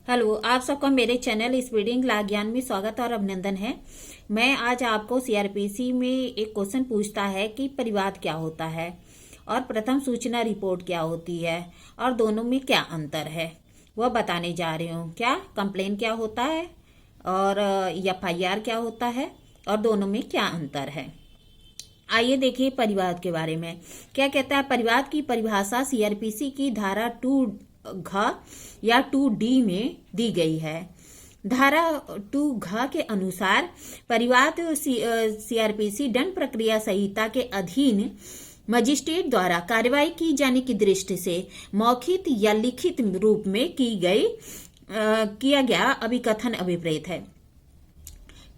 Hello, आप सबका मेरे चैनल स्पीडिंग ला ज्ञान में स्वागत और अभिनंदन है। मैं आज आपको सीआरपीसी में एक क्वेश्चन पूछता है कि परिवाद क्या होता है और प्रथम सूचना रिपोर्ट क्या होती है और दोनों में क्या अंतर है, वह बताने जा रही हूँ। क्या कंप्लेन क्या होता है और एफआईआर क्या होता है और दोनों में क्या अंतर है। आइए देखिए परिवाद के बारे में क्या कहता है। परिवाद की परिभाषा सीआरपीसी की धारा 2 घ या 2D में दी गई है। धारा 2 घ के अनुसार परिवाद सीआरपीसी दंड प्रक्रिया संहिता के अधीन मजिस्ट्रेट द्वारा कार्रवाई की जाने की दृष्टि से मौखिक या लिखित रूप में किया गया अभिकथन अभिप्रेत है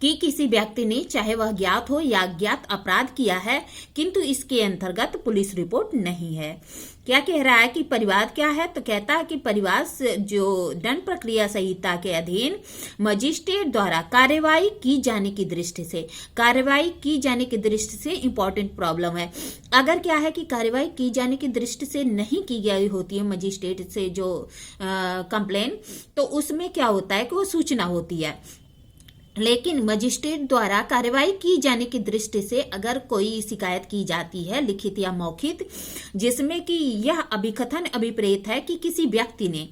कि किसी व्यक्ति ने, चाहे वह ज्ञात हो या अज्ञात, अपराध किया है, किंतु इसके अंतर्गत पुलिस रिपोर्ट नहीं है। क्या कह रहा है कि परिवाद क्या है, तो कहता है कि परिवाद जो दंड प्रक्रिया संहिता के अधीन मजिस्ट्रेट द्वारा कार्रवाई की जाने की दृष्टि से इंपॉर्टेंट प्रॉब्लम है। अगर क्या है कि कार्रवाई की जाने की दृष्टि से नहीं की गई होती है मजिस्ट्रेट से जो कंप्लेन, तो उसमें क्या होता है कि वो सूचना होती है। लेकिन मजिस्ट्रेट द्वारा कार्रवाई की जाने की दृष्टि से अगर कोई शिकायत की जाती है, लिखित या मौखिक, जिसमें कि यह अभिकथन अभिप्रेत है कि किसी व्यक्ति ने,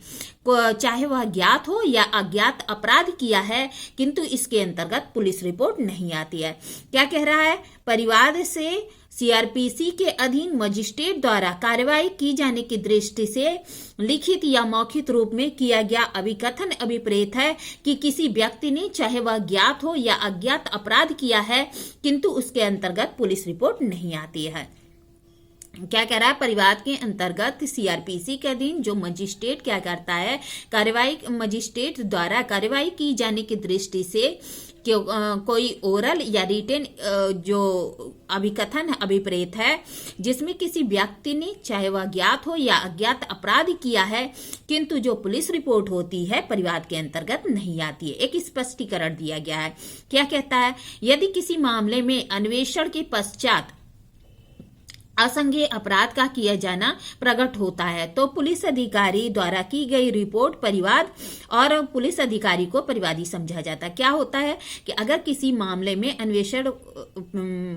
चाहे वह ज्ञात हो या अज्ञात, अपराध किया है, किंतु इसके अंतर्गत पुलिस रिपोर्ट नहीं आती है। क्या कह रहा है, परिवाद से सीआरपीसी के अधीन मजिस्ट्रेट द्वारा कार्रवाई की जाने की दृष्टि से लिखित या मौखिक रूप में किया गया अभिकथन अभिप्रेत है कि किसी व्यक्ति ने, चाहे वह ज्ञात हो या अज्ञात, अपराध किया है, किंतु उसके अंतर्गत पुलिस रिपोर्ट नहीं आती है। क्या कह रहा है, परिवाद के अंतर्गत सीआरपीसी के अधीन जो मजिस्ट्रेट क्या करता है, मजिस्ट्रेट द्वारा कार्रवाई की जाने की दृष्टि से कोई ओरल या रिटेन जो अभिकथन अभिप्रेत है, जिसमें किसी व्यक्ति ने, चाहे वह ज्ञात हो या अज्ञात, अपराध किया है, किंतु जो पुलिस रिपोर्ट होती है परिवाद के अंतर्गत नहीं आती है। एक स्पष्टीकरण दिया गया है। क्या कहता है, यदि किसी मामले में अन्वेषण के पश्चात असंज्ञेय अपराध का किया जाना प्रकट होता है तो पुलिस अधिकारी द्वारा की गई रिपोर्ट परिवाद और पुलिस अधिकारी को परिवादी समझा जाता है। क्या होता है कि अगर किसी मामले में अन्वेषण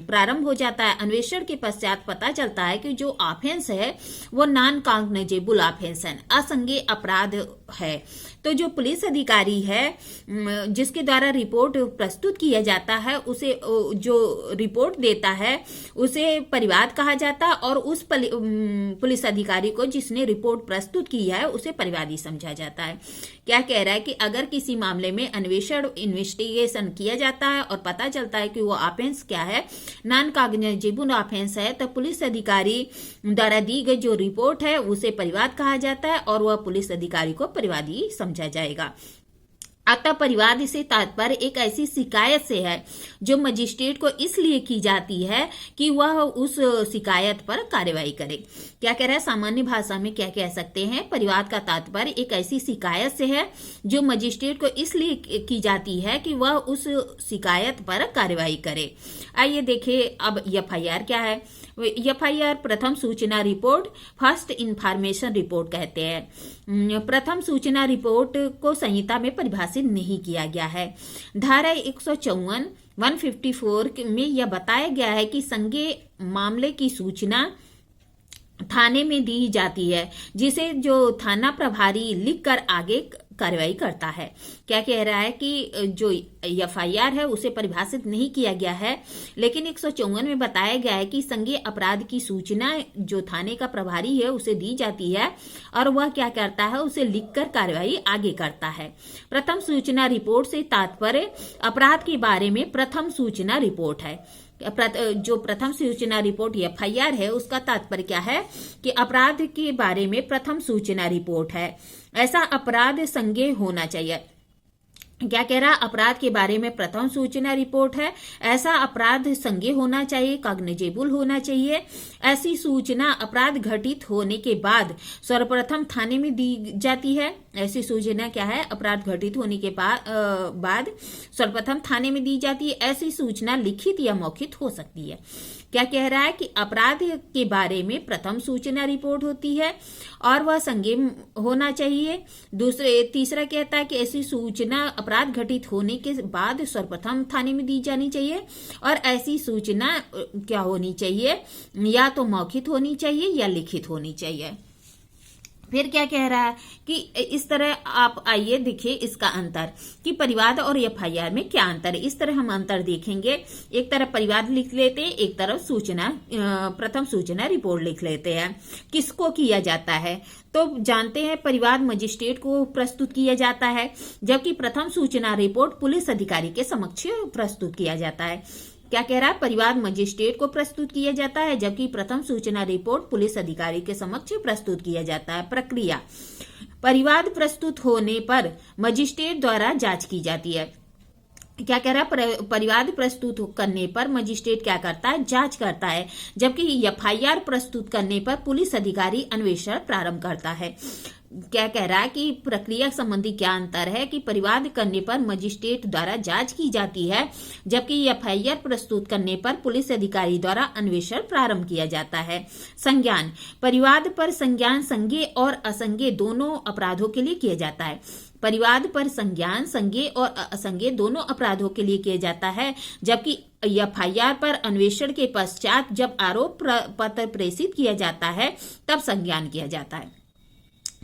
प्रारंभ हो जाता है, अन्वेषण के पश्चात पता चलता है कि जो ऑफेंस है वो नॉन कॉग्निजेबल ऑफेंस है, असंज्ञेय अपराध है, तो जो पुलिस अधिकारी है जिसके द्वारा रिपोर्ट प्रस्तुत किया जाता है, उसे जो रिपोर्ट देता है उसे परिवाद कहा जाता है और उस पुलिस अधिकारी को जिसने रिपोर्ट प्रस्तुत की है उसे परिवादी समझा जाता है। क्या कह रहा है कि अगर किसी मामले में इन्वेस्टिगेशन किया जाता है और पता चलता है कि वो ऑफेंस क्या है, नॉन कॉग्निजेबल ऑफेंस है, तो पुलिस अधिकारी द्वारा दी गई जो रिपोर्ट है उसे परिवाद कहा जाता है और वह पुलिस अधिकारी को परिवादी समझा जाएगा। अतः परिवाद से तात्पर्य एक ऐसी शिकायत से है जो मजिस्ट्रेट को इसलिए की जाती है कि वह उस शिकायत पर कार्रवाई करे। क्या कह रहा है, सामान्य भाषा में क्या कह सकते हैं, परिवाद का तात्पर्य एक ऐसी शिकायत से है जो मजिस्ट्रेट को इसलिए की जाती है कि वह उस शिकायत पर कार्रवाई करे। आइए देखिए अब एफआईआर क्या है। एफआईआर प्रथम सूचना रिपोर्ट, फर्स्ट इंफॉर्मेशन रिपोर्ट कहते हैं। प्रथम सूचना रिपोर्ट को संहिता में परिभाषित नहीं किया गया है। धारा 154 154 में यह बताया गया है कि संज्ञेय मामले की सूचना थाने में दी जाती है, जिसे जो थाना प्रभारी लिखकर आगे कार्रवाई करता है। क्या कह रहा है कि जो एफआईआर है उसे परिभाषित नहीं किया गया है, लेकिन 154 में बताया गया है कि संज्ञेय अपराध की सूचना जो थाने का प्रभारी है उसे दी जाती है और वह क्या करता है, उसे लिखकर कार्रवाई आगे करता है। प्रथम सूचना रिपोर्ट से तात्पर्य अपराध के बारे में प्रथम सूचना रिपोर्ट है। जो प्रथम सूचना रिपोर्ट एफआईआर है उसका तात्पर्य क्या है कि अपराध के बारे में प्रथम सूचना रिपोर्ट है। ऐसा अपराध संज्ञेय होना चाहिए। क्या कह रहा, अपराध के बारे में प्रथम सूचना रिपोर्ट है, ऐसा अपराध संज्ञेय होना चाहिए, कॉग्निजेबल होना चाहिए। ऐसी सूचना अपराध घटित होने के बाद सर्वप्रथम थाने में दी जाती है ऐसी सूचना क्या है, अपराध घटित होने के बाद सर्वप्रथम थाने में दी जाती है। ऐसी सूचना लिखित या मौखिक हो सकती है। क्या कह रहा है कि अपराध के बारे में प्रथम सूचना रिपोर्ट होती है और वह संज्ञेय होना चाहिए। तीसरा कहता है कि ऐसी सूचना अपराध घटित होने के बाद सर्वप्रथम थाने में दी जानी चाहिए और ऐसी सूचना क्या होनी चाहिए, या तो मौखिक होनी चाहिए या लिखित होनी चाहिए। फिर क्या कह रहा है कि इस तरह आप आइए देखिए इसका अंतर कि परिवाद और एफआईआर में क्या अंतर है। इस तरह हम अंतर देखेंगे। एक तरफ परिवाद लिख लेते हैं, एक तरफ सूचना प्रथम सूचना रिपोर्ट लिख लेते हैं। किसको किया जाता है तो जानते हैं, परिवाद मजिस्ट्रेट को प्रस्तुत किया जाता है, जबकि प्रथम सूचना रिपोर्ट पुलिस अधिकारी के समक्ष प्रस्तुत किया जाता है। क्या कह रहा है, परिवाद मजिस्ट्रेट को प्रस्तुत किया जाता है, जबकि प्रथम सूचना रिपोर्ट पुलिस अधिकारी के समक्ष प्रस्तुत किया जाता है। प्रक्रिया, परिवाद प्रस्तुत होने पर मजिस्ट्रेट द्वारा जांच की जाती है। क्या कह रहा है, परिवाद प्रस्तुत करने पर मजिस्ट्रेट क्या करता है, जांच करता है, जबकि एफआईआर प्रस्तुत करने पर पुलिस अधिकारी अन्वेषण प्रारंभ करता है। क्या कह रहा है कि प्रक्रिया संबंधी क्या अंतर है कि परिवाद करने पर मजिस्ट्रेट द्वारा जांच की जाती है, जबकि एफआईआर प्रस्तुत करने पर पुलिस अधिकारी द्वारा अन्वेषण प्रारंभ किया जाता है। संज्ञान, परिवाद पर संज्ञान संज्ञेय और असंज्ञेय दोनों अपराधों के लिए किया जाता है। परिवाद पर संज्ञान संज्ञेय और असंज्ञेय दोनों अपराधों के लिए किया जाता है, जबकि एफआईआर पर अन्वेषण के पश्चात जब आरोप पत्र प्रेषित किया जाता है तब संज्ञान किया जाता है।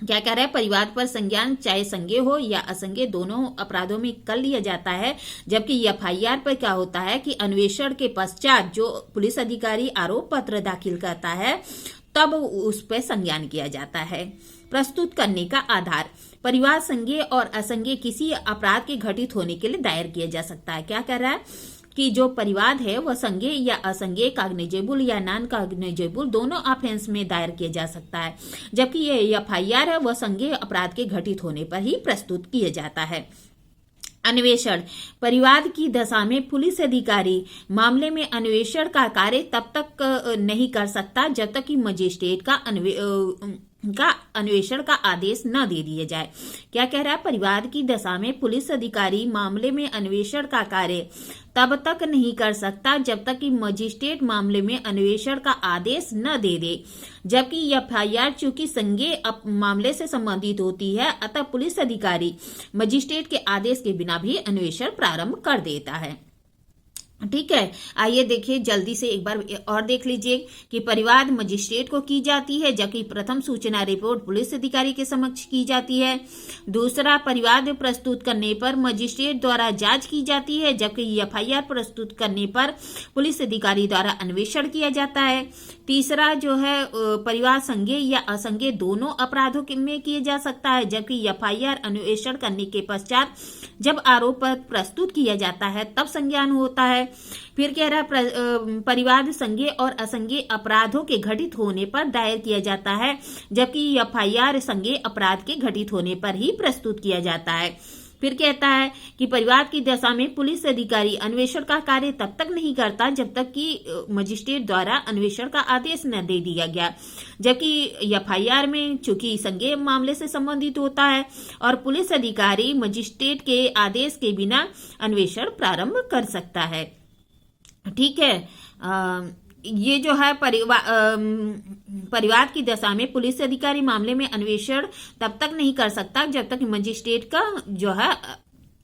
क्या कह रहा है, परिवाद पर संज्ञान चाहे संज्ञेय हो या असंज्ञेय दोनों अपराधों में कर लिया जाता है, जबकि एफआईआर पर क्या होता है कि अन्वेषण के पश्चात जो पुलिस अधिकारी आरोप पत्र दाखिल करता है तब उस पर संज्ञान किया जाता है। प्रस्तुत करने का आधार, परिवाद संज्ञेय और असंज्ञेय किसी अपराध के घटित होने के लिए दायर किया जा सकता है। क्या कह रहा है कि जो परिवाद है वह संज्ञेय या असंज्ञेय, कॉग्निजेबल या नॉन कॉग्निजेबल दोनों ऑफेंस में दायर किया जा सकता है, जबकि ये एफआईआर है वह संज्ञेय अपराध के घटित होने पर ही प्रस्तुत किया जाता है। अन्वेषण, परिवाद की दशा में पुलिस अधिकारी मामले में अन्वेषण का कार्य तब तक नहीं कर सकता जब तक कि मजिस्ट्रेट का अन्वेषण का आदेश न दे दिया जाए। क्या कह रहा है, परिवाद की दशा में पुलिस अधिकारी मामले में अन्वेषण का कार्य तब तक नहीं कर सकता जब तक कि मजिस्ट्रेट मामले में अन्वेषण का आदेश न दे दे, जबकि एफआईआर चूंकि संज्ञेय मामले से संबंधित होती है अतः पुलिस अधिकारी मजिस्ट्रेट के आदेश के बिना भी अन्वेषण प्रारंभ कर देता है। ठीक है, आइए देखिए जल्दी से एक बार और देख लीजिए कि परिवाद मजिस्ट्रेट को की जाती है, जबकि प्रथम सूचना रिपोर्ट पुलिस अधिकारी के समक्ष की जाती है। दूसरा, परिवाद प्रस्तुत करने पर मजिस्ट्रेट द्वारा जांच की जाती है, जबकि एफआईआर प्रस्तुत करने पर पुलिस अधिकारी द्वारा अन्वेषण किया जाता है। तीसरा जो है, परिवाद संज्ञेय या असंज्ञेय दोनों अपराधों में किया जा सकता है, जबकि एफआईआर अन्वेषण करने के पश्चात जब आरोप प्रस्तुत किया जाता है तब संज्ञान होता है। फिर कह रहा है, परिवाद संज्ञेय और असंज्ञेय अपराधों के घटित होने पर दायर किया जाता है, जबकि एफआईआर संज्ञेय अपराध के घटित होने पर ही प्रस्तुत किया जाता है। फिर कहता है कि परिवाद की दशा में पुलिस अधिकारी अन्वेषण का कार्य तब तक नहीं करता जब तक कि मजिस्ट्रेट द्वारा अन्वेषण का आदेश न दे दिया गया, जबकि एफआईआर में चूंकि संज्ञेय मामले से संबंधित होता है और पुलिस अधिकारी मजिस्ट्रेट के आदेश के बिना अन्वेषण प्रारंभ कर सकता है। ठीक है, ये जो है परिवाद की दशा में पुलिस अधिकारी मामले में अन्वेषण तब तक नहीं कर सकता जब तक मजिस्ट्रेट का जो है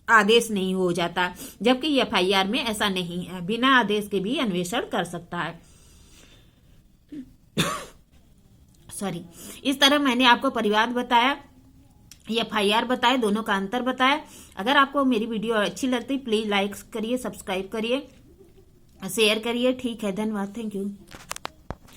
आदेश नहीं हो जाता, जबकि एफआईआर में ऐसा नहीं है, बिना आदेश के भी अन्वेषण कर सकता है। सॉरी, इस तरह मैंने आपको परिवाद बताया, एफआईआर बताया, दोनों का अंतर बताया। अगर आपको मेरी वीडियो अच्छी लगती प्लीज लाइक करिए, सब्सक्राइब करिए, शेयर करिए। ठीक है, धन्यवाद, थैंक यू।